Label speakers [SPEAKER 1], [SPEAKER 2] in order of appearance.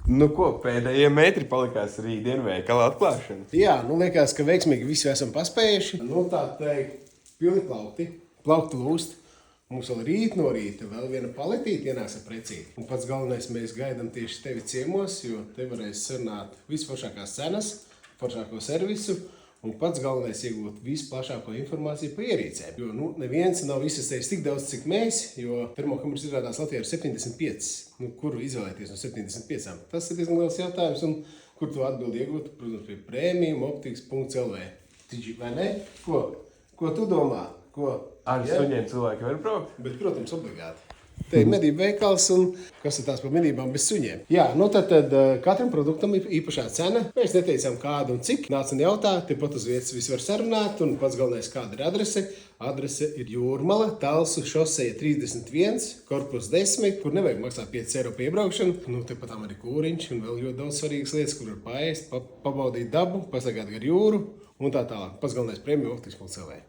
[SPEAKER 1] Nu ko, pēdējie metri palikās rītdien veikala atklāšana.
[SPEAKER 2] Jā, liekas, ka veiksmīgi visi esam paspējuši. Tā teikt, pilni plaukti lūst. Mums vēl rīt no rīta vēl viena paletīte ienāks ar precīti. Un pats galvenais mēs gaidām tieši tevi ciemos, jo te varēs sarunāt visforšākās cenas, foršāko servisu. Un pats galvenais iegūt visplašāko informāciju par ierīcēm. Jo neviens nav izsastējis tik daudz, cik mēs, jo termokameras izrādās Latvijā ir 75. Kuru izvēlēties no 75? Tas ir diezgan liels jautājums, un kur to atbildi iegūt, protams, pie premiumoptikas.lv. Vai ne? Ko tu domā?
[SPEAKER 1] Ar suņiem cilvēki var braukt?
[SPEAKER 2] Bet, protams, obligāti. Te ir medību veikals, un kas ir tās par medībām bez suņiem? Jā, tad katram produktam ir īpašā cena. Mēs neteicām kādu un cik. Nāc un jautā, tepat uz vietas viss var sarunāt, un pats galvenais kāda ir adrese. Adrese ir Jūrmala, Talsu šoseja 31, korpus 10, kur nevajag maksāt 5 eiro par iebraukšanu. Tepatām arī kūriņš un vēl ļoti daudz svarīgas lietas, kur var paēst, pabaudīt dabu, pastaigāt gar jūru un tā tālāk. Pats galvenais premiumoptikas.lv.